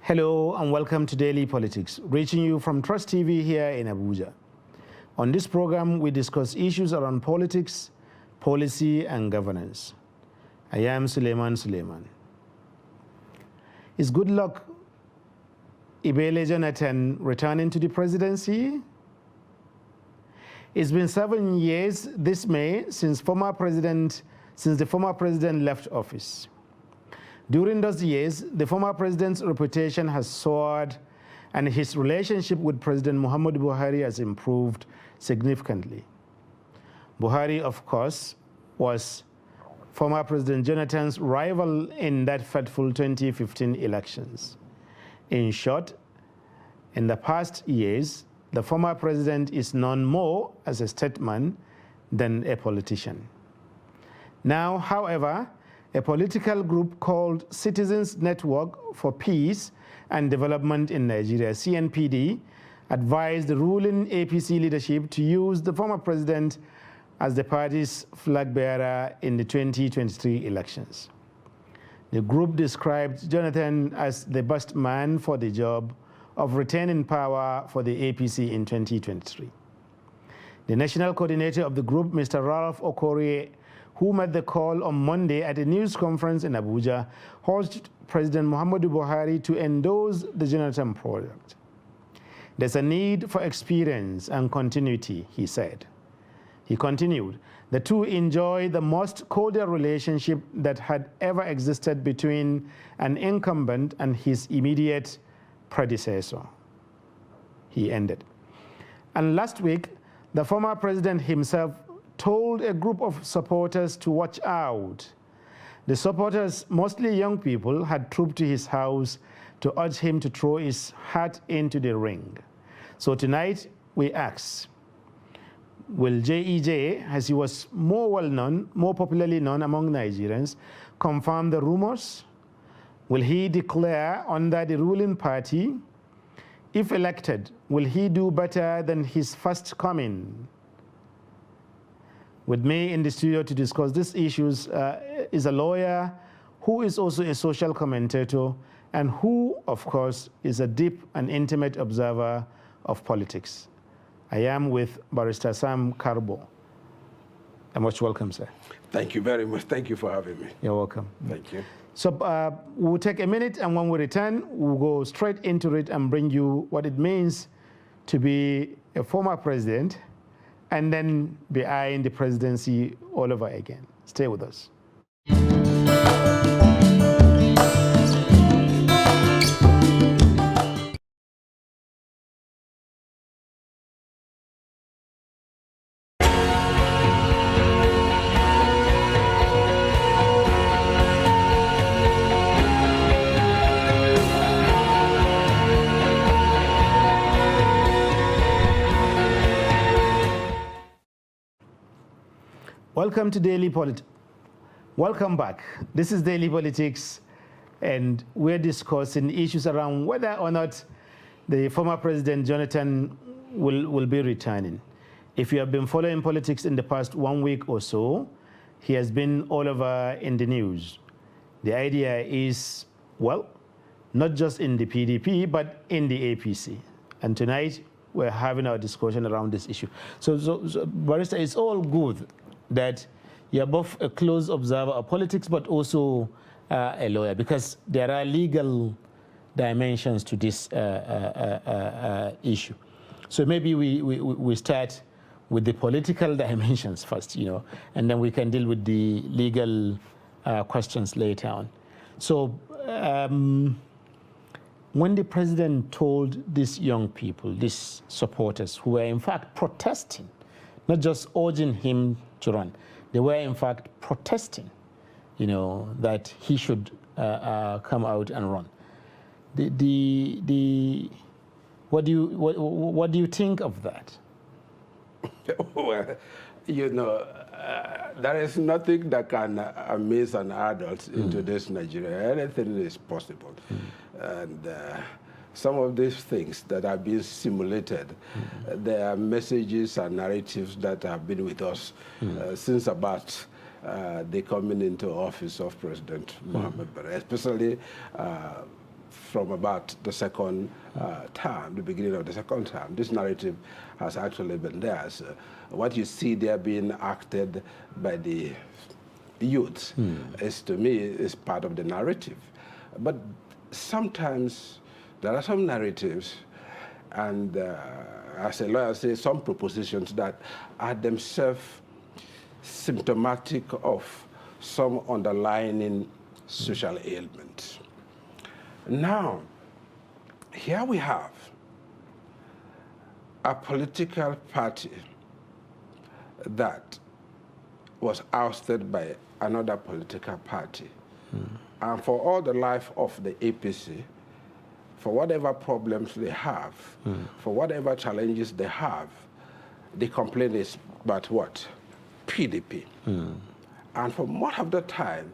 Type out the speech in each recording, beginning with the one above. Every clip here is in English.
Hello and welcome to Daily Politics, reaching you from Trust TV here in Abuja. On this program, we discuss issues around politics, policy, and governance. I am Suleiman Suleiman. Is Goodluck Ebele Jonathan returning to the presidency? It's been 7 years this May since the former president left office. During those years, the former president's reputation has soared and his relationship with President Muhammadu Buhari has improved significantly. Buhari, of course, was former President Jonathan's rival in that fateful 2015 elections. In short, in the past years, the former president is known more as a statesman than a politician. Now, however, a political group called Citizens Network for Peace and Development in Nigeria, CNPD, advised the ruling APC leadership to use the former president as the party's flag bearer in the 2023 elections. The group described Jonathan as the best man for the job of retaining power for the APC in 2023. The national coordinator of the group, Mr. Ralph Okorie, who made the call on Monday at a news conference in Abuja, urged President Muhammadu Buhari to endorse the Jonathan project. There's a need for experience and continuity, he said. He continued, the two enjoy the most cordial relationship that had ever existed between an incumbent and his immediate predecessor. He ended. And last week, the former president himself told a group of supporters to watch out. The supporters, mostly young people, had trooped to his house to urge him to throw his hat into the ring. So tonight, we ask, will JEJ, as he was more popularly known among Nigerians, confirm the rumors? Will he declare under the ruling party? If elected, will he do better than his first coming? With me in the studio to discuss these issues is a lawyer who is also a social commentator and who, of course, is a deep and intimate observer of politics. I am with Barrister Sam Karbo. And much welcome, sir. Thank you very much. Thank you for having me. You're welcome. Thank you. So we'll take a minute, and when we return, we'll go straight into it and bring you what it means to be a former president and then be eyeing the presidency all over again. Stay with us. Welcome to Daily Politics. Welcome back. This is Daily Politics, and we're discussing issues around whether or not the former president Jonathan will be returning. If you have been following politics in the past 1 week or so, he has been all over in the news. The idea is, well, not just in the PDP, but in the APC. And tonight, we're having our discussion around this issue. So Barrister, it's all good that you're both a close observer of politics, but also a lawyer, because there are legal dimensions to this issue. So maybe we start with the political dimensions first, and then we can deal with the legal questions later on. So when the president told these young people, these supporters, who were in fact protesting, not just urging him to run, they were in fact protesting, that he should come out and run. What do you think of that? Well, there is nothing that can amaze an adult in today's Nigeria. Anything is possible. And some of these things that have been simulated, there are messages and narratives that have been with us since about the coming into office of President Muhammad Buhari, especially from about the second term, the beginning of the second term. This narrative has actually been there. So what you see there being acted by the youth is, to me, is part of the narrative. But sometimes there are some narratives, and as a lawyer, I say some propositions that are themselves symptomatic of some underlying social ailment. Now, here we have a political party that was ousted by another political party. And for all the life of the APC, for whatever problems they have, for whatever challenges they have, the complaint is about what? PDP. And for much of the time,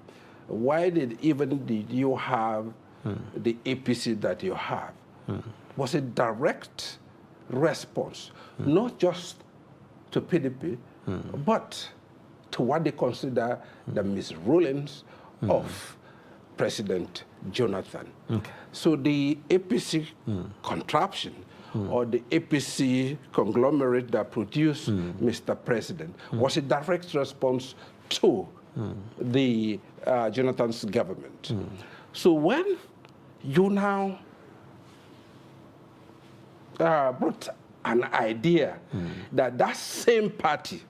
why did you have the APC that you have? Was a direct response, not just to PDP, but to what they consider the misrulings of President Jonathan. So the APC contraption, or the APC conglomerate that produced Mr. President, was a direct response to the Jonathan's government. So when you now brought an idea that that same party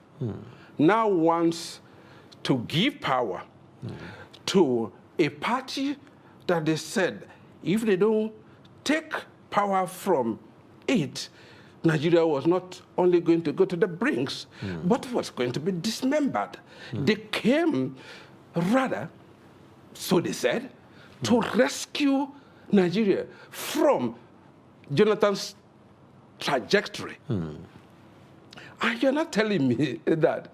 now wants to give power to a party that they said, if they don't take power from it, Nigeria was not only going to go to the brinks, but was going to be dismembered. They came, rather, so they said, to rescue Nigeria from Jonathan's trajectory. And you're not telling me that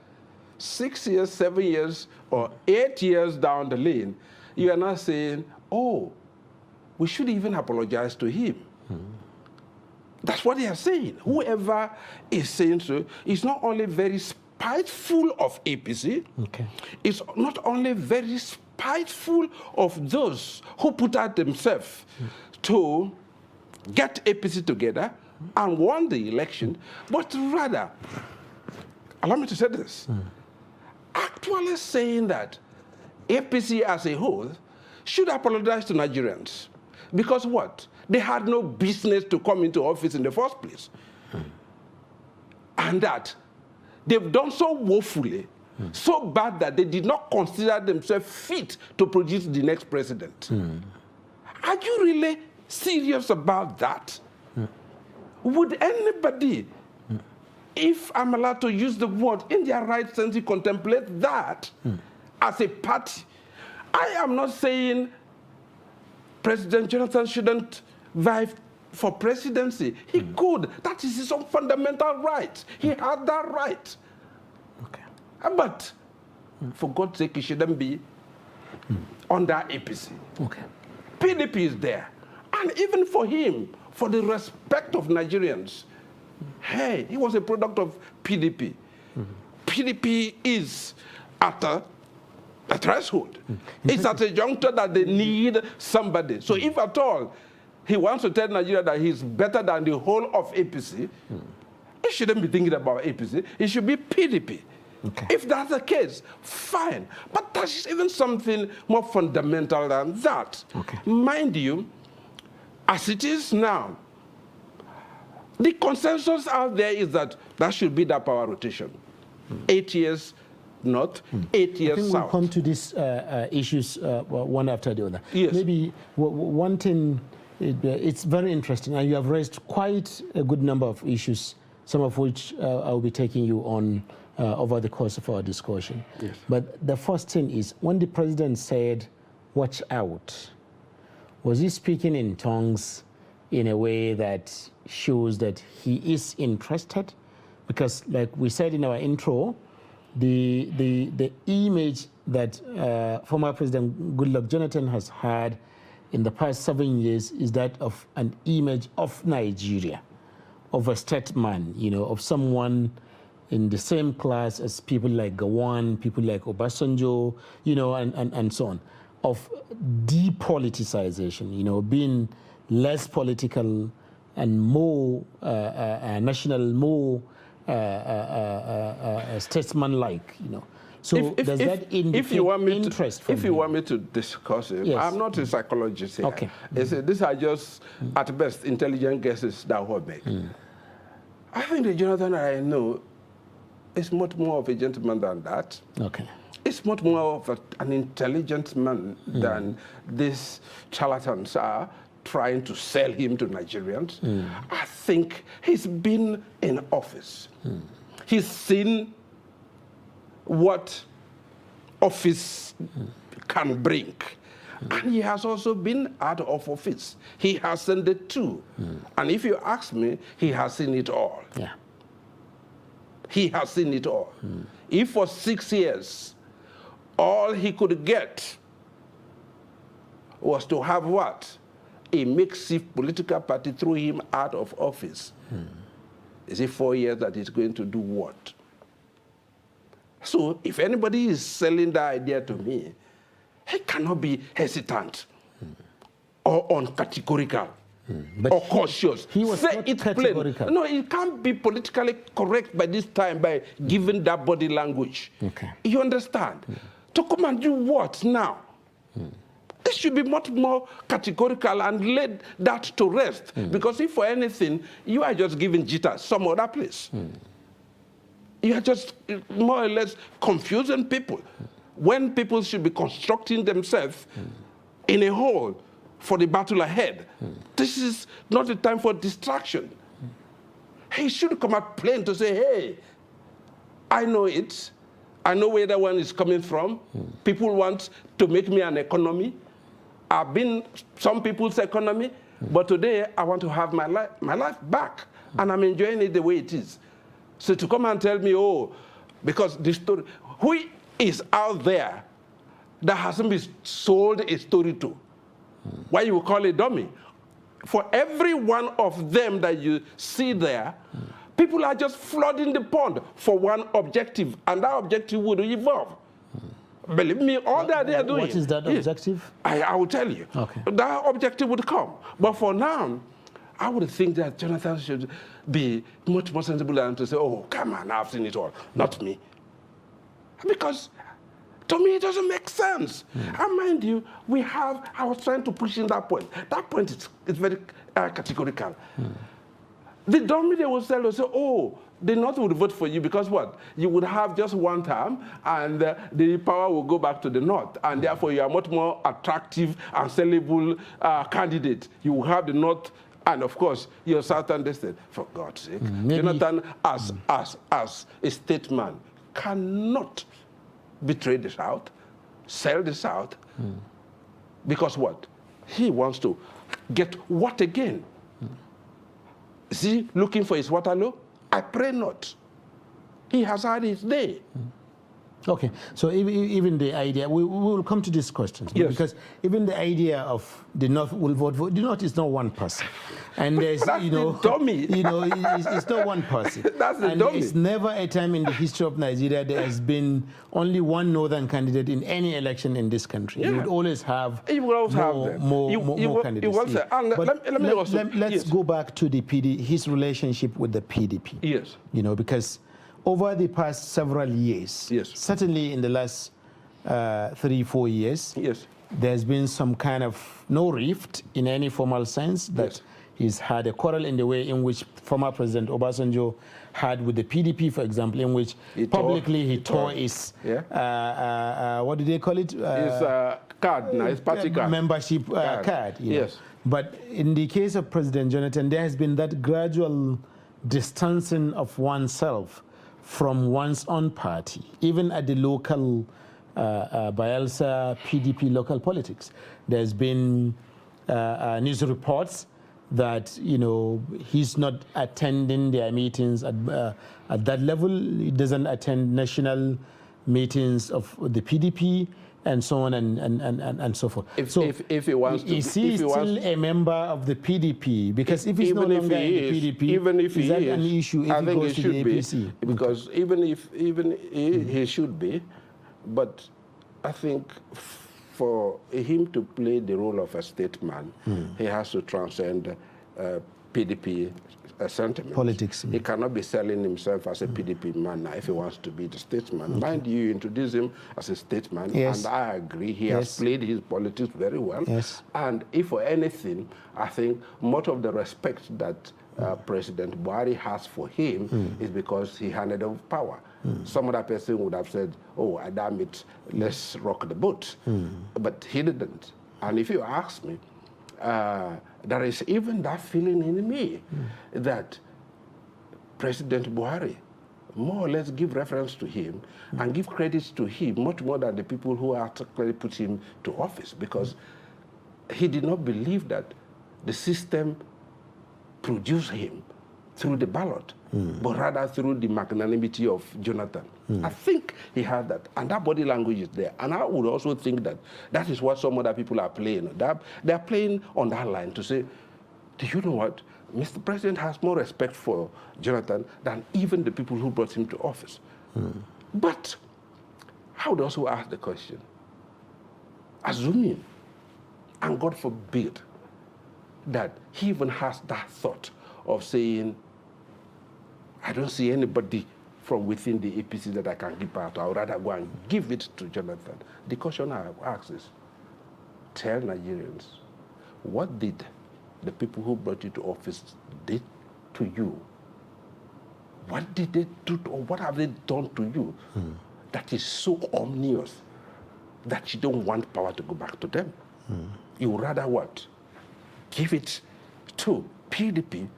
6 years, 7 years, or 8 years down the lane, you are not saying, oh, we should even apologize to him. That's what they are saying. Whoever is saying so is not only very spiteful of APC, it's not only very spiteful of those who put out themselves to get APC together and won the election, but rather, allow me to say this, actually saying that APC as a whole should apologize to Nigerians. Because what? They had no business to come into office in the first place. And that they've done so woefully, so bad that they did not consider themselves fit to produce the next president. Are you really serious about that? Would anybody, if I'm allowed to use the word in their right sense, contemplate that as a party? I am not saying President Jonathan shouldn't vie for presidency. He could. That is his own fundamental right. He had that right. But for God's sake, he shouldn't be under APC. PDP is there. And even for him, for the respect of Nigerians, hey, he was a product of PDP. PDP is at a threshold. It's at a juncture that they need somebody. So if at all he wants to tell Nigeria that he's better than the whole of APC, he shouldn't be thinking about APC. It should be PDP. If that's the case, fine. But there's even something more fundamental than that. Mind you, as it is now, the consensus out there is that that should be the power rotation. 8 years north, 8 years I think south. we'll come to these issues one after the other. Yes. Maybe one thing, it's very interesting, and you have raised quite a good number of issues, some of which I'll be taking you on over the course of our discussion. Yes. But the first thing is, when the president said, watch out, was he speaking in tongues in a way that shows that he is interested? Because like we said in our intro, the image that former President Goodluck Jonathan has had in the past 7 years is that of an image of Nigeria, of a statesman, you know, of someone in the same class as people like Gowon, people like Obasanjo, you know, and so on. of depoliticization, you know, being less political and more national, more statesman-like, you know. So does that indicate interest from If you want me to discuss it, yes. I'm not a psychologist here. Okay. These are just, at best, intelligent guesses that were made. I think the Jonathan I know is much more of a gentleman than that. Okay. It's much more of an intelligent man than these charlatans are trying to sell him to Nigerians. I think he's been in office. He's seen what office can bring. And he has also been out of office. He has seen it too. And if you ask me, he has seen it all. Yeah. He has seen it all. If for 6 years, all he could get was to have what? A makeshift political party threw him out of office. Is it 4 years that he's going to do what? So if anybody is selling that idea to me, he cannot be hesitant or uncategorical or cautious. He was Say not it categorical. plain. No, it can't be politically correct by this time by giving that body language. Okay. You understand? To come and do what now? This should be much more categorical and let that to rest. Because if for anything, you are just giving jitters some other place. You are just more or less confusing people when people should be constructing themselves in a whole for the battle ahead. This is not the time for distraction. He should come out plain to say, hey, I know it. I know where that one is coming from. People want to make me an economy. I've been some people's economy, but today I want to have my life back, and I'm enjoying it the way it is. So to come and tell me, oh, because the story, who is out there that hasn't been sold a story to? Why you call it dummy? For every one of them that you see there, people are just flooding the pond for one objective, and that objective would evolve. Believe me, all that they are doing. What is that objective? I will tell you. Okay. That objective would come. But for now, I would think that Jonathan should be much more sensible than to say, oh, come on, I've seen it all. Not me. Because to me, it doesn't make sense. And mind you, I was trying to push in that point. That point is very categorical. The dummy they will say, oh, the North would vote for you because what? You would have just one term and the power will go back to the North. And therefore, you are much more attractive and sellable candidate. You will have the North and, of course, your Southern district. For God's sake, Jonathan, as a statesman, cannot betray the South, sell the South, because what? He wants to get what again? Is he looking for his Waterloo? I pray not. He has had his day. Okay, so even the idea, we will come to these questions. Yes. Because even the idea of the North will vote for, the North is not one person. And there's, That's the dummy. It's not one person. That's the and dummy. it's never a time in the history of Nigeria there has been only one Northern candidate in any election in this country. Yeah. You would always have more candidates. Let's go back to the his relationship with the PDP. Yes. You know, because over the past several years, yes, certainly in the last 3-4 years, yes, there's been some kind of no rift in any formal sense that yes, he's had a quarrel in the way in which former President Obasanjo had with the PDP, for example, in which he tore his, what do they call it? His card, his party card. Membership card. Yes. But in the case of President Jonathan, there has been that gradual distancing of oneself from one's own party, even at the local Bayelsa PDP local politics. There's been news reports that, you know, he's not attending their meetings at that level. He doesn't attend national meetings of the PDP and so on and so forth. If he wants to, is he still a member of the PDP? Because if he's no longer in the PDP, even if is that an issue if he goes to the APC? Because even he should be, but I think for him to play the role of a statesman, he has to transcend PDP sentiment. Politics. He cannot be selling himself as a PDP man now if he wants to be the statesman. Mind you, introduce him as a statesman, and I agree, he has played his politics very well. And if for anything, I think much of the respect that President Buhari has for him is because he handed over power. Some other person would have said, oh, damn it, let's rock the boat. But he didn't. And if you ask me, there is even that feeling in me that President Buhari more or less give reference to him and give credit to him much more than the people who actually put him to office, because he did not believe that the system produced him through the ballot, but rather through the magnanimity of Jonathan. I think he had that, and that body language is there. And I would also think that that is what some other people are playing. They're playing on that line to say, do you know what? Mr. President has more respect for Jonathan than even the people who brought him to office. But I would also ask the question, assuming, and God forbid, that he even has that thought of saying, I don't see anybody from within the APC that I can give out. I would rather go and give it to Jonathan. The question I ask is, tell Nigerians, what did the people who brought you to office did to you? What did they do, or what have they done to you that is so ominous that you don't want power to go back to them? You would rather what? Give it to PDP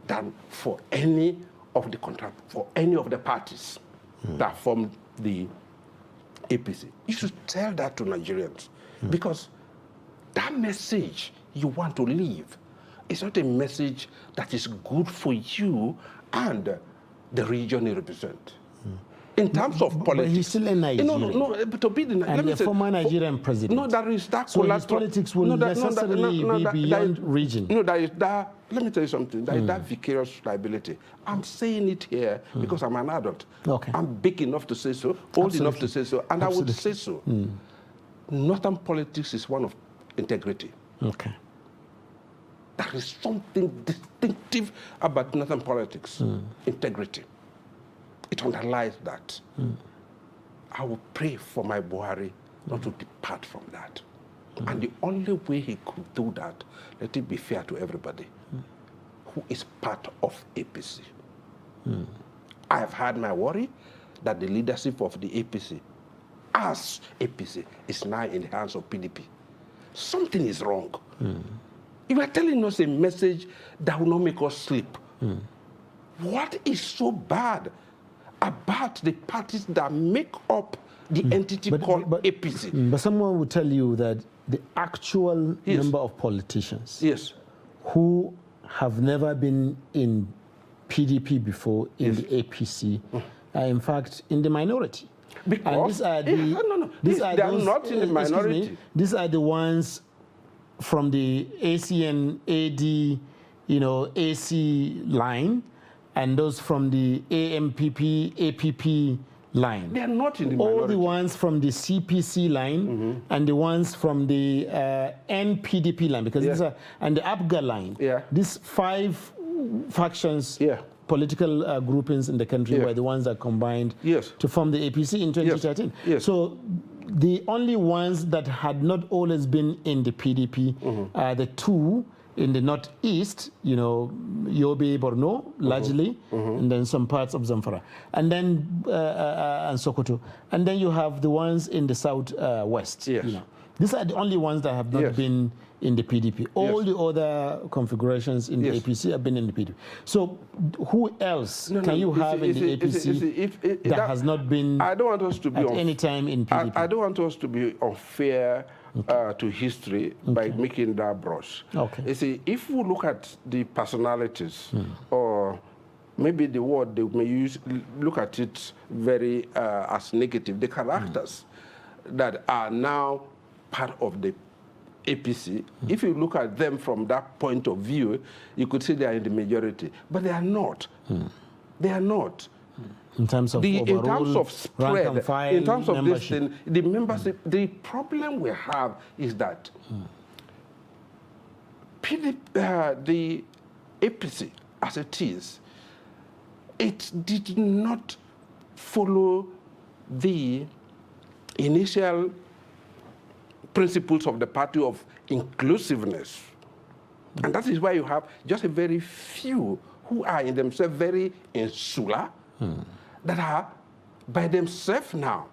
than for any of the parties that formed the APC. You should tell that to Nigerians, because that message you want to leave is not a message that is good for you and the region you represent. In terms of politics, but he's still in Nigeria. No, but to be the and a former Nigerian president. No, there is that. So his politics will necessarily be beyond region. No, there is that. Let me tell you something. There is that vicarious liability. I'm saying it here because I'm an adult. Okay. I'm big enough to say so, old enough to say so, and I would say so. Northern politics is one of integrity. Okay. There is something distinctive about Northern politics. Integrity. It underlies that. I will pray for my Buhari not to depart from that. And the only way he could do that, let it be fair to everybody who is part of APC. I have had my worry that the leadership of the APC, as APC, is now in the hands of PDP. Something is wrong. You are telling us a message that will not make us sleep. What is so bad about the parties that make up the entity called APC? But someone will tell you that the actual number of politicians who have never been in PDP before in the APC are in fact in the minority. Because and they are not in the minority. These are the ones from the ACN, AD, AC line, and those from the AMPP, APP line. They are not in the minority. All the ones from the CPC line and the ones from the NPDP line, because these are, and the APGA line. These 5 factions, political groupings in the country were the ones that combined to form the APC in 2013. So the only ones that had not always been in the PDP are the 2 in the northeast, Yobe, Borno, largely, and then some parts of Zamfara, and then and Sokoto, and then you have the ones in the southwest. These are the only ones that have not been in the PDP. All the other configurations in the APC have been in the PDP. So who else can you have in the APC that has not been I don't want us to be at any time in PDP? I don't want us to be unfair to history by making that brush. You see, if we look at the personalities, or maybe the word they may use, look at it very as negative, the characters that are now part of the APC, if you look at them from that point of view, you could say they are in the majority. But they are not. They are not. In terms of in terms of spread, rank and file in terms of membership. this thing, the membership, the problem we have is that the APC, as it is, it did not follow the initial principles of the party of inclusiveness. And that is why you have just a very few who are in themselves very insular, that are by themselves now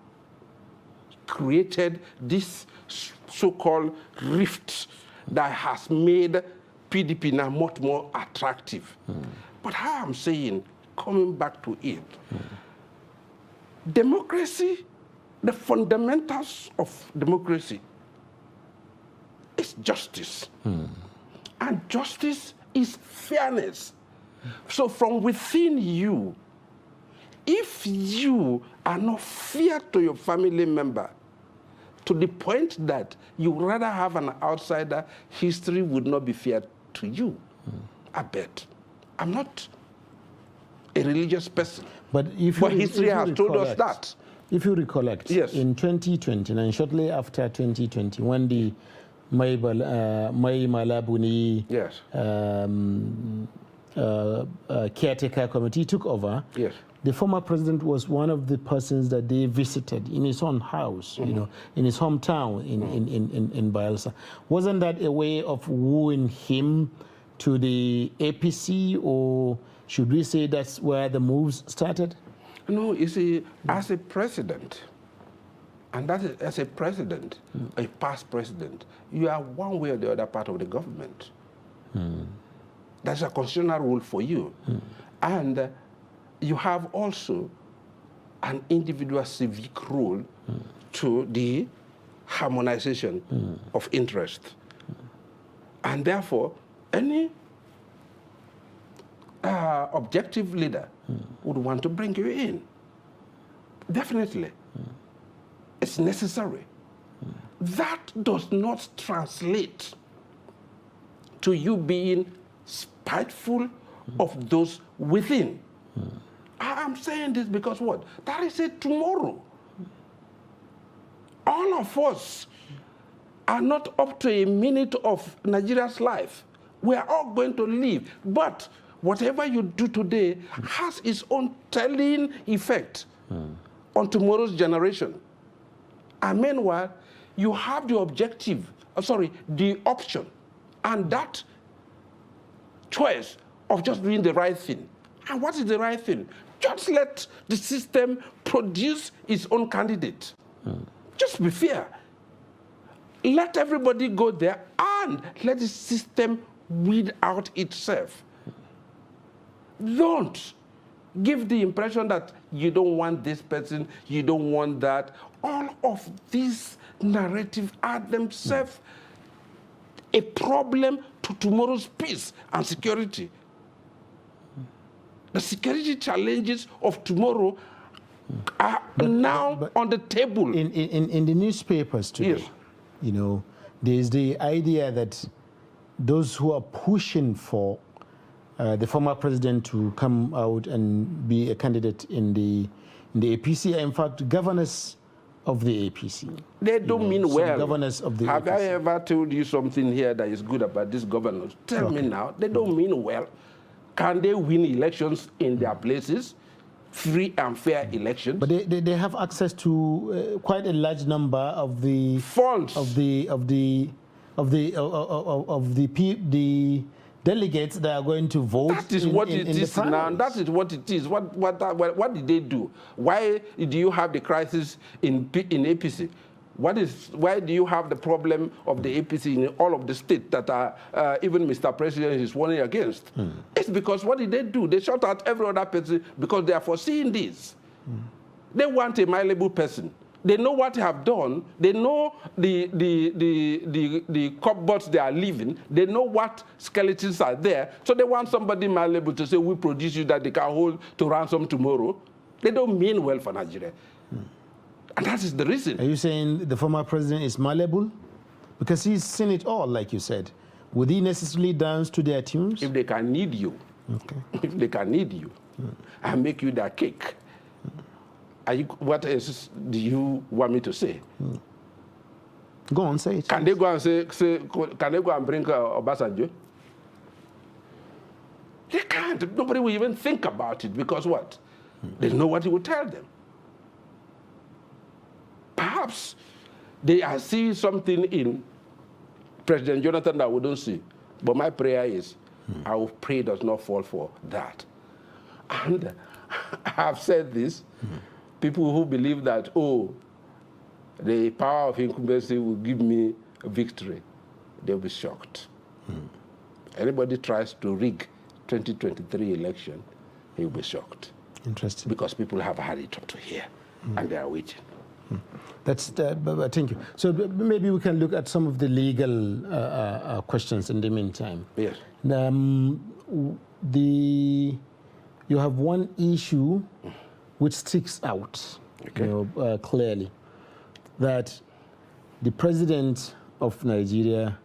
created this so-called rift that has made PDP now much more attractive. But how I'm saying, coming back to it, democracy, the fundamentals of democracy is justice. And justice is fairness. So from within you, if you are not fair to your family member, to the point that you rather have an outsider, history would not be fair to you. I bet. I'm not a religious person, but history has told us that. If you recollect, yes, in 2020, and shortly after 2020, when the Mai Malabuni yes. Caretaker Committee took over, yes, the former president was one of the persons that they visited in his own house, you know, in his hometown in Bayelsa. Wasn't that a way of wooing him to the APC, or should we say that's where the moves started? No, you see, as a president, and that is, as a president, a past president, you are one way or the other part of the government. That's a constitutional rule for you. And you have also an individual civic role to the harmonization of interest. And therefore, any objective leader would want to bring you in. Definitely. It's necessary. That does not translate to you being spiteful of those within. I'm saying this because what? That is it tomorrow. All of us are not up to a minute of Nigeria's life. We are all going to leave. But whatever you do today has its own telling effect on tomorrow's generation. And meanwhile, you have the objective, the option, and that choice of just doing the right thing. And what is the right thing? Just let the system produce its own candidate. Just be fair. Let everybody go there and let the system weed out itself. Don't give the impression that you don't want this person, you don't want that. All of these narratives are themselves a problem to tomorrow's peace and security. The security challenges of tomorrow are now on the table. In the newspapers today, yes, you know, there's the idea that those who are pushing for the former president to come out and be a candidate in the APC are in fact governors of the APC. They don't mean well. Governors of the Have APC. I ever told you something here that is good about these governors? Tell me now. They don't mean well. Can they win elections in their places? Free and fair elections? But they have access to quite a large number of the funds the delegates that are going to vote. That is what it is now. That is what it is. What did they do? Why do you have the crisis in APC? Why do you have the problem of the APC in all of the states that are even Mr. President is warning against? It's because what did they do? They shut out every other person because they are foreseeing this. They want a malleable person. They know what they have done. They know the cupboards they are leaving. They know what skeletons are there. So they want somebody malleable to say, we produce you that they can hold to ransom tomorrow. They don't mean well for Nigeria. And that is the reason. Are you saying the former president is malleable? Because he's seen it all, like you said. Would he necessarily dance to their tunes? If they can need you, Okay. If they can knead you and make you their cake, what else do you want me to say? Go on, say it. Can they go and can they go and bring Obasanjo? They can't. Nobody will even think about it because what? They know what he will tell them. Perhaps they are seeing something in President Jonathan that we don't see. But my prayer is, I will pray does not fall for that. And I have said this, people who believe that, oh, the power of incumbency will give me a victory, they'll be shocked. Anybody tries to rig 2023 election, he'll be shocked. Interesting. Because people have had it to hear, and they are waiting. That's thank you. So maybe we can look at some of the legal questions in the meantime. Yes. You have one issue which sticks out, Okay. clearly, that the president of Nigeria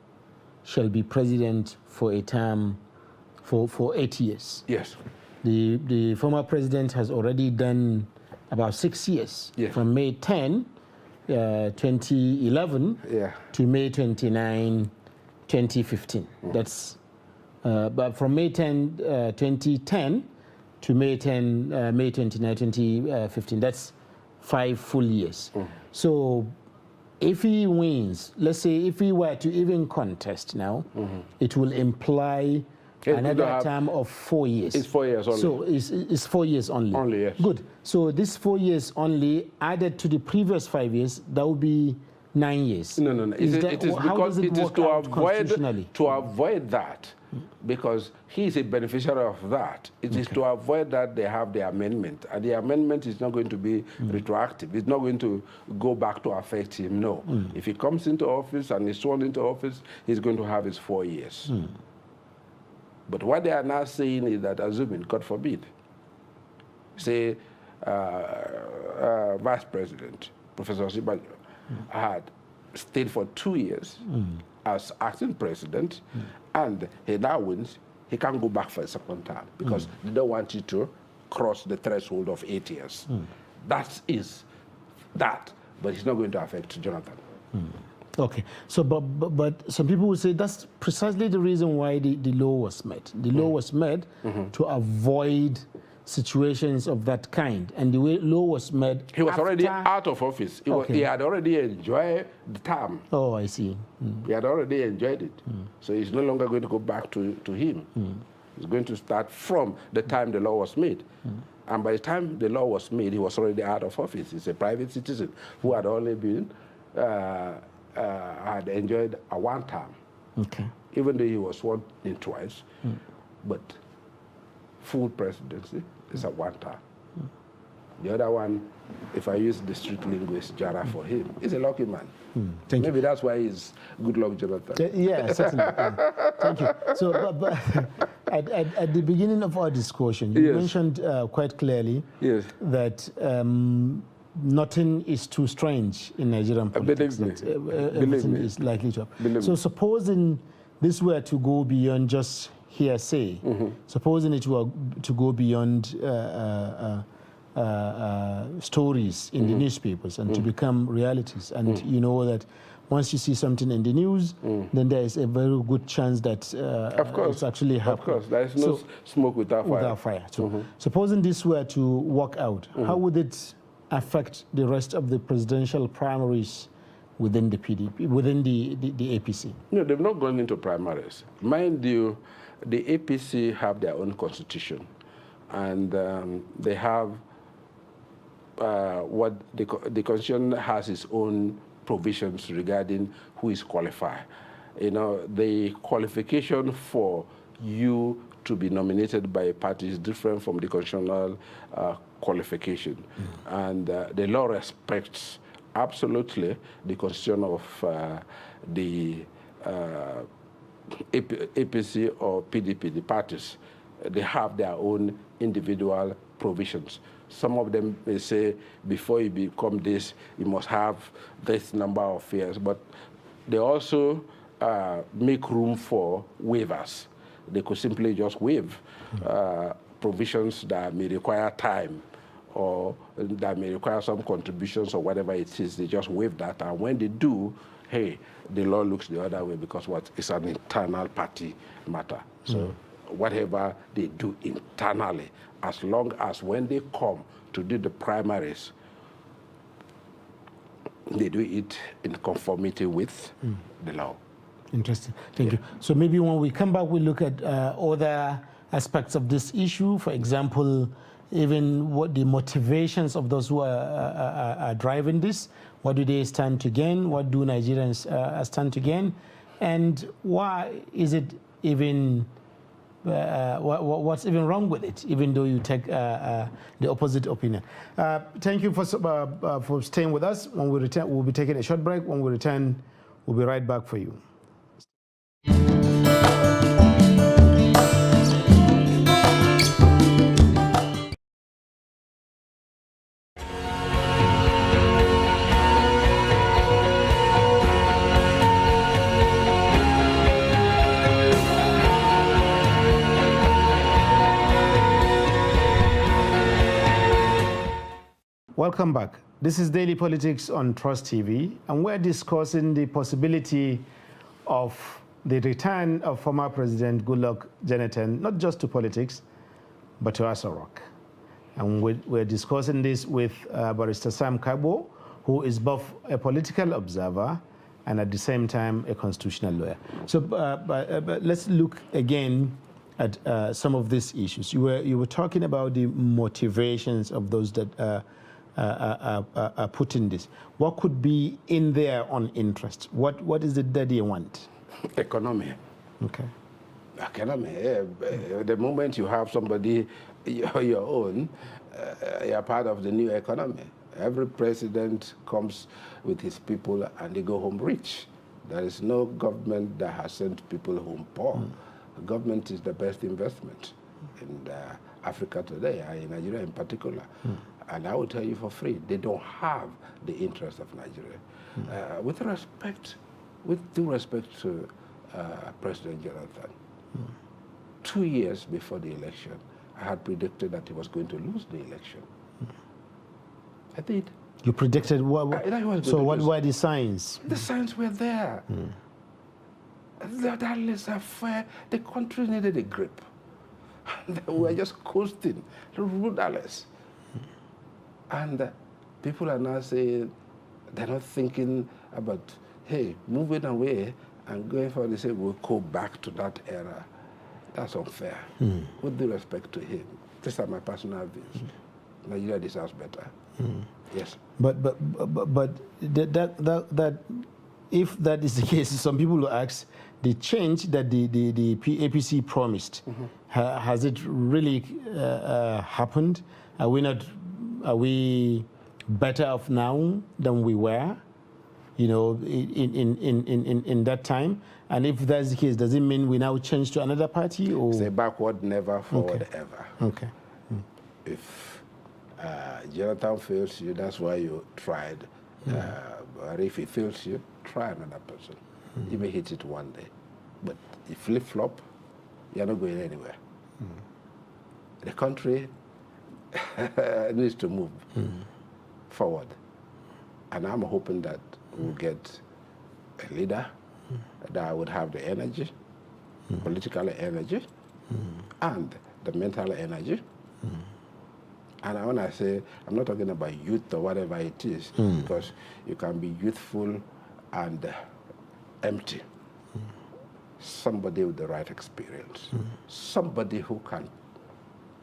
shall be president for a term for 8 years. Yes. The former president has already done about 6 years, Yes. from May 10, 2011 Yeah. to May 29, 2015. That's but from May 10, 2010 to May 29, 2015. That's 5 full years. So if he wins, let's say if he were to even contest now, it will imply another term of 4 years. It's 4 years only. So it's 4 years only. Only, yes. Good. So this 4 years only added to the previous 5 years, that would be 9 years. No. It is how because does it it is work out constitutionally? to avoid that, because he is a beneficiary of that. It is to avoid that they have the amendment, and the amendment is not going to be retroactive. It's not going to go back to affect him. No. If he comes into office and is sworn into office, he's going to have his 4 years. But what they are now saying is that, assuming, God forbid, say Vice President, Professor Osinbajo, had stayed for 2 years as acting president, and he now wins, he can't go back for a second term because they don't want you to cross the threshold of 8 years. That is that, but it's not going to affect Jonathan. Okay, so but some people would say that's precisely the reason why the law was made. The law was made to avoid situations of that kind, and the way law was made. He was already after- out of office. He had already enjoyed the term. Oh, I see. He had already enjoyed it. So it's no longer going to go back to him. It's going to start from the time the law was made. And by the time the law was made, he was already out of office. He's a private citizen who had only been, had enjoyed a one term. Okay. Even though he was sworn in twice. But full presidency is a one term. The other one, if I use the street linguist, Jara for him, he's a lucky man. Thank you. Maybe that's why he's good luck, Jonathan. Yeah, certainly. Thank you. So, but at the beginning of our discussion, you Yes. mentioned quite clearly Yes. that nothing is too strange in Nigerian politics. Believe me. That, Believe everything me. is likely to happen. Believe So me. supposing this were to go beyond just hearsay, supposing it were to go beyond stories in the newspapers and to become realities, and you know that once you see something in the news, then there is a very good chance that Of course. it's actually happening. Of course, there is no smoke without fire. Without fire. So supposing this were to work out, how would it affect the rest of the presidential primaries within the PDP, within the APC? No, they've not gone into primaries. Mind you, the APC have their own constitution, and they have what the constitution has its own provisions regarding who is qualified. You know, the qualification for you to be nominated by a party is different from the constitutional qualification. And the law respects absolutely the constitution of the APC or PDP, the parties. They have their own individual provisions. Some of them may say, before you become this, you must have this number of years. But they also make room for waivers. they could simply just waive provisions that may require time or that may require some contributions or whatever it is. They just waive that, and when they do, hey, the law looks the other way because what? It's an internal party matter. So whatever they do internally, as long as when they come to do the primaries, they do it in conformity with the law. Interesting. Thank you. So maybe when we come back, we'll look at other aspects of this issue. For example, even what the motivations of those who are driving this. What do they stand to gain? What do Nigerians stand to gain? And why is it even, what's even wrong with it, even though you take the opposite opinion? Thank you for staying with us. When we return, we'll be taking a short break. When we return, we'll be right back for you. Welcome back. This is Daily Politics on Trust TV, and we're discussing the possibility of the return of former President Goodluck Jonathan, not just to politics, but to Aso Rock. And we're discussing this with Barrister Sam Kagbo, who is both a political observer and at the same time a constitutional lawyer. So but let's look again at some of these issues. You were talking about the motivations of those that are putting this. What could be in their own interest? What is it that they want? Economy. Okay. Economy. The moment you have somebody your own, you're part of the new economy. Every president comes with his people and they go home rich. There is no government that has sent people home poor. Government is the best investment in Africa today, in Nigeria in particular. And I will tell you for free, they don't have the interest of Nigeria. With due respect to President Jonathan, 2 years before the election, I had predicted that he was going to lose the election. I did. You predicted what? So what were the signs? The signs were there. That laissez-faire, the country needed a grip. We were just coasting, rudderless. And people are now saying, they're not thinking about, hey, moving away and going forward. They say, we'll go back to that era. That's unfair. With due respect to him. These are my personal views. Nigeria deserves better. Yes. But that if that is the case, some people will ask, the change that the APC promised, has it really happened? Are we better off now than we were, in that time? And if that's the case, does it mean we now change to another party? Or? Say backward never, forward ever. Okay. If Jonathan fails you, that's why you tried. But if he fails you, try another person. You may hit it one day. But if flip-flop, you're not going anywhere. The country needs to move forward. And I'm hoping that we'll get a leader that would have the energy, political energy, and the mental energy. And when I say, I'm not talking about youth or whatever it is, because you can be youthful and empty. Somebody with the right experience. Somebody who can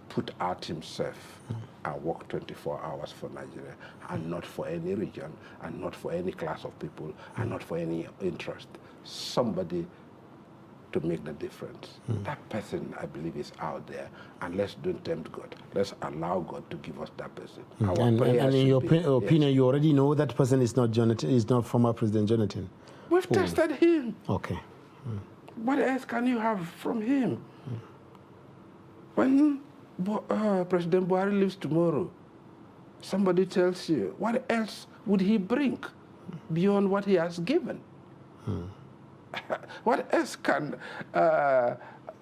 put out himself and work 24 hours for Nigeria, and not for any region, and not for any class of people, and not for any interest. Somebody to make the difference. That person, I believe, is out there. And let's don't tempt God. Let's allow God to give us that person. And in your opinion, you already know that person is not Jonathan, is not former President Jonathan. We've tested him. Okay. What else can you have from him? When President Buhari leaves tomorrow, somebody tells you, what else would he bring beyond what he has given? What else can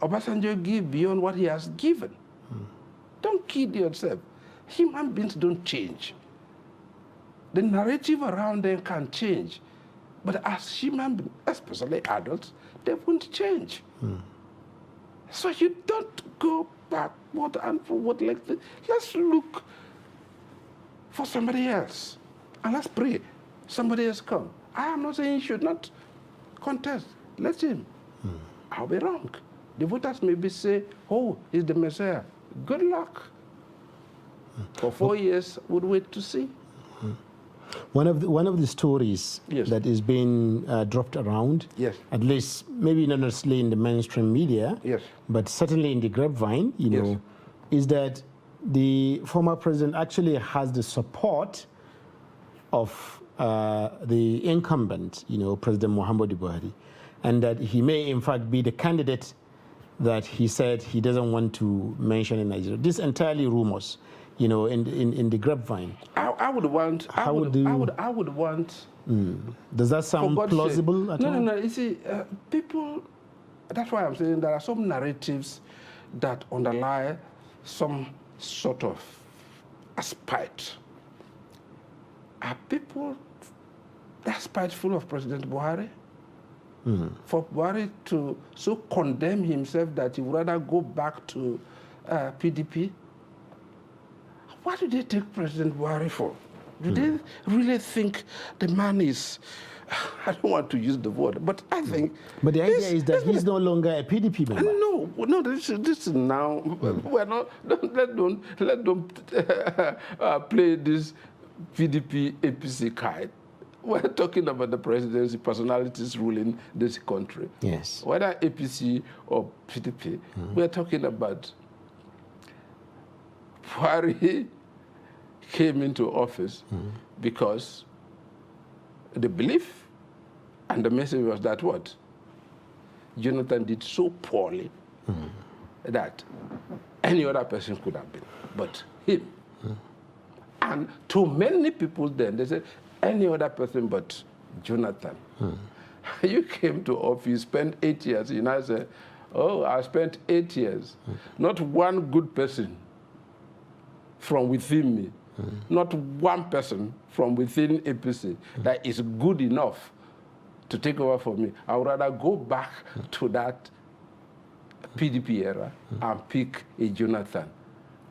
Obasanjo give beyond what he has given. Don't kid yourself. Human beings don't change. The narrative around them can change. But as human beings, especially adults, they won't change. So you don't go backward and forward like this. Let's look for somebody else. And let's pray somebody else come. I am not saying you should not contest. Let him. I'll be wrong. The voters maybe say, oh, he's the Messiah. Good luck. For 4 years, we'll wait to see. One of the stories Yes. that is being dropped around, Yes. at least maybe not necessarily in the mainstream media, Yes. but certainly in the grapevine, you Yes. know, is that the former president actually has the support of the incumbent, you know, President Muhammadu Buhari, and that he may in fact be the candidate that he said he doesn't want to mention in Nigeria. This entirely rumors, you know, in the grapevine. I would want. I would want. Does that For sound God's plausible sake. at No, all? no, no. You see, people. That's why I'm saying there are some narratives that underlie some sort of a spite. Are people that spiteful of President Buhari? For Buhari to so condemn himself that he would rather go back to PDP? What do they take President Buhari for? Do they really think the man is, I don't want to use the word, but I think... But the idea is that he's no longer a PDP member. No, this is now, we're not, let them play this PDP APC card. We're talking about the presidency personalities ruling this country. Yes. Whether APC or PDP, we're talking about Buhari came into office because the belief and the message was that what? Jonathan did so poorly that any other person could have been, but him. And to many people then, they said, any other person but Jonathan. You came to office, spent 8 years, you now say, oh, I spent 8 years. Not one good person from within me. Not one person from within APC that is good enough to take over for me. I would rather go back to that PDP era and pick a Jonathan.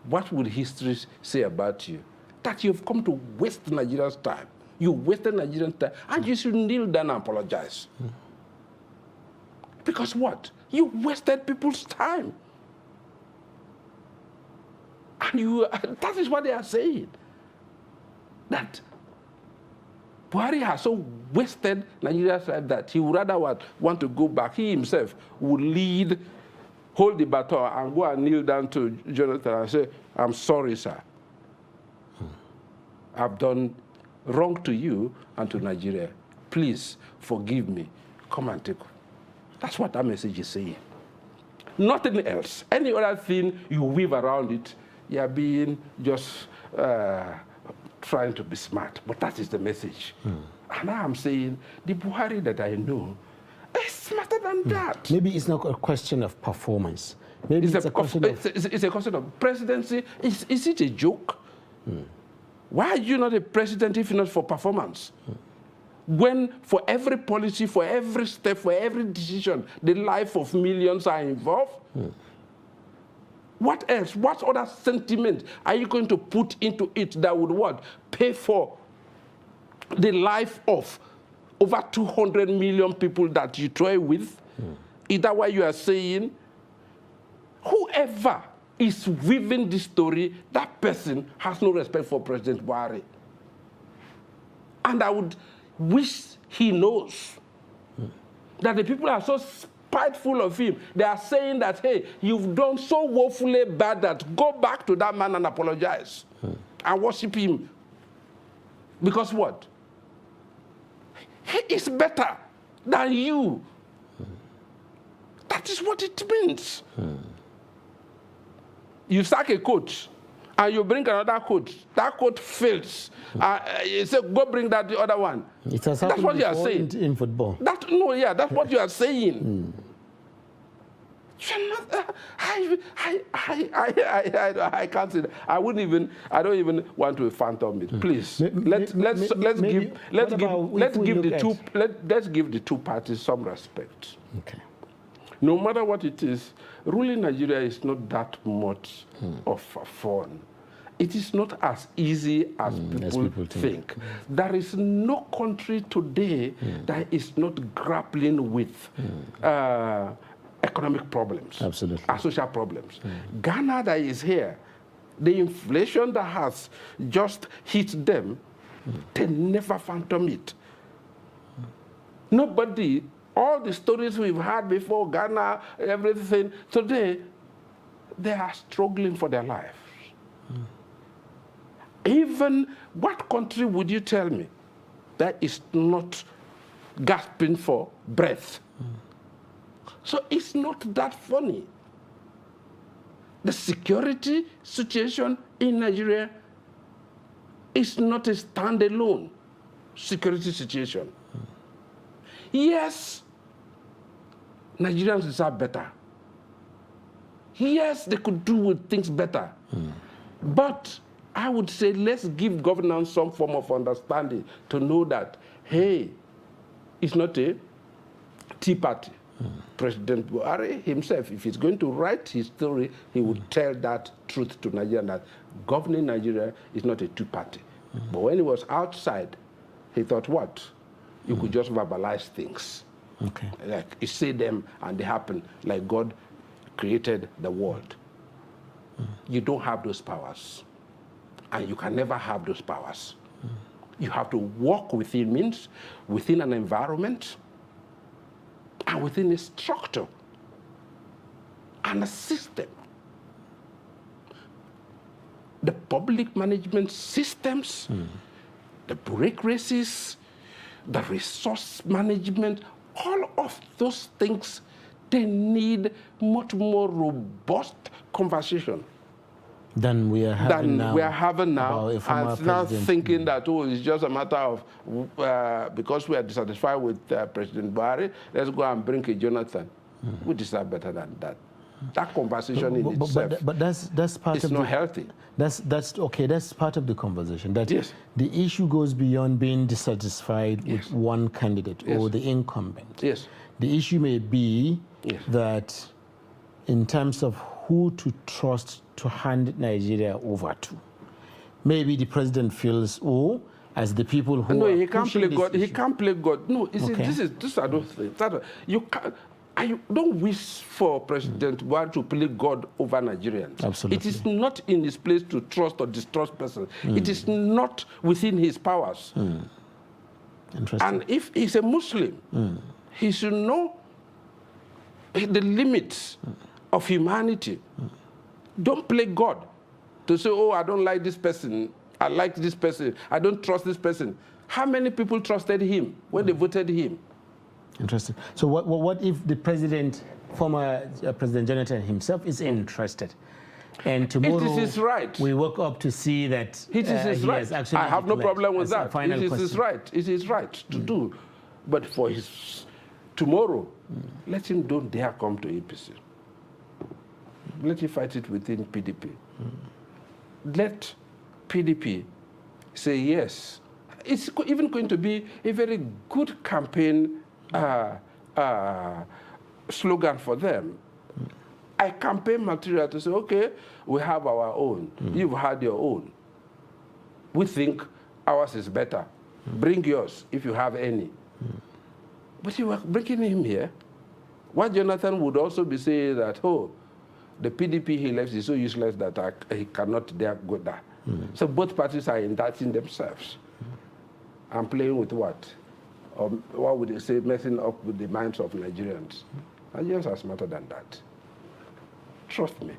What would history say about you? That you've come to waste Nigeria's time. You wasted Nigerian time, and you should kneel down and apologize. Because what? You wasted people's time. And that is what they are saying. That Buhari has so wasted Nigeria's time that he would rather want to go back. He himself would lead, hold the baton, and go and kneel down to Jonathan and say, I'm sorry, sir. I've done wrong to you and to Nigeria. Please forgive me. Come and take. That's what that message is saying. Nothing else. Any other thing you weave around it, you are being just trying to be smart. But that is the message. And now I'm saying the Buhari that I know is smarter than that. Maybe it's not a question of performance. Maybe it's a question of... It's a question of presidency. Is it a joke? Why are you not a president if not for performance? When for every policy, for every step, for every decision, the life of millions are involved? What else? What other sentiment are you going to put into it that would what? Pay for the life of over 200 million people that you toy with? Is that why you are saying whoever is weaving this story, that person has no respect for President Buhari? And I would wish he knows that the people are so spiteful of him. They are saying that, hey, you've done so woefully bad that go back to that man and apologize and worship him. Because what? He is better than you. That is what it means. You sack a coach, and you bring another coach. That coach fails. You say, go bring that the other one. It has That's what you are saying. in football. That's what you are saying. You're not, I can't say that. I don't even want to phantom it. Please, let's give the two parties some respect. Okay. No matter what it is, ruling Nigeria is not that much of fun. It is not as easy as people think. There is no country today that is not grappling with economic problems, absolutely, and social problems. Ghana that is here, the inflation that has just hit them, they never phantom it. Nobody, all the stories we've had before, Ghana, everything, today, they are struggling for their lives. Even what country would you tell me that is not gasping for breath? So it's not that funny. The security situation in Nigeria is not a standalone security situation. Yes, Nigerians deserve better. Yes, they could do with things better. But I would say let's give governance some form of understanding to know that, hey, it's not a tea party. President Buhari himself, if he's going to write his story, he would tell that truth to Nigeria, that governing Nigeria is not a two-party. But when he was outside, he thought, what? You could just verbalize things. Okay. Like you say them and they happen, like God created the world. You don't have those powers. And you can never have those powers. You have to walk within means, within an environment, and within a structure and a system. The public management systems, the bureaucracies, the resource management, all of those things, they need much more robust conversation than we are having now. And now thinking that, oh, it's just a matter of, because we are dissatisfied with President Buhari, let's go and bring a Jonathan. We deserve better than that. That conversation in itself, but that's part it's of not healthy. That's okay. That's part of the conversation. That yes. The issue goes beyond being dissatisfied yes. with one candidate yes. or the incumbent. Yes. The issue may be yes. that in terms of who to trust to hand Nigeria over to, maybe the president feels, oh, as the people who no, are he can't play God. Issue. He can't play God. No, you see, okay. This are those things. You can't. I don't wish for President Buhari to play God over Nigerians. Absolutely. It is not in his place to trust or distrust persons. It is not within his powers. Interesting. And if he's a Muslim, he should know the limits of humanity. Don't play God to say, oh, I don't like this person. I like this person. I don't trust this person. How many people trusted him when they voted him? Interesting. So what if the president, former President Jonathan himself, is interested, and tomorrow it is his right. we woke up to see that it is his right. I have no problem with that. It is his right. It is his right to do. But for his tomorrow, let him don't dare come to APC. Let him fight it within PDP. Let PDP say yes. It's even going to be a very good campaign slogan for them. I campaign material to say, okay, we have our own. You've had your own. We think ours is better. Bring yours if you have any. But you are bringing him here. What Jonathan would also be saying that, oh, the PDP he left is so useless that he cannot dare go there. So both parties are indicting themselves. And playing with what? Or what would they say, messing up with the minds of Nigerians. Nigerians are smarter than that. Trust me.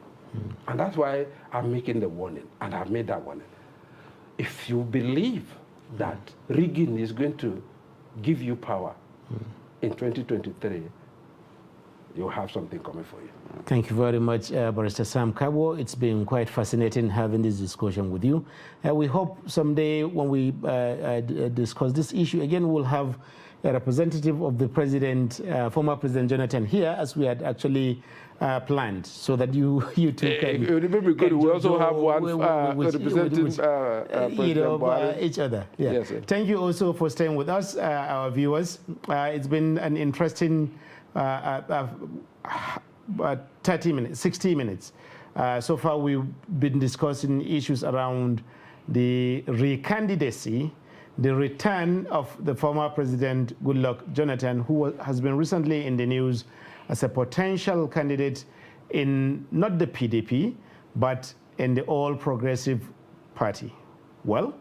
And that's why I'm making the warning, and I've made that warning. If you believe that rigging is going to give you power in 2023, you'll have something coming for you. Thank you very much, Barrister Sam Kabwo. It's been quite fascinating having this discussion with you. We hope someday when we discuss this issue again, we'll have a representative of the president, former President Jonathan here, as we had actually planned, so that you two can. It would be good. We also have one representing President Buhari. Each other. Yeah. Yes, sir. Thank you also for staying with us, our viewers. It's been an interesting 30 minutes, 60 minutes. So far, we've been discussing issues around the recandidacy, the return of the former President Goodluck Jonathan, who has been recently in the news as a potential candidate in not the PDP, but in the All Progressive Party. Well,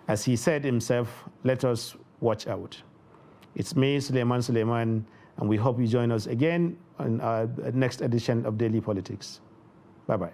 as he said himself, let us watch out. It's me, Suleiman, and we hope you join us again on our next edition of Daily Politics. Bye-bye.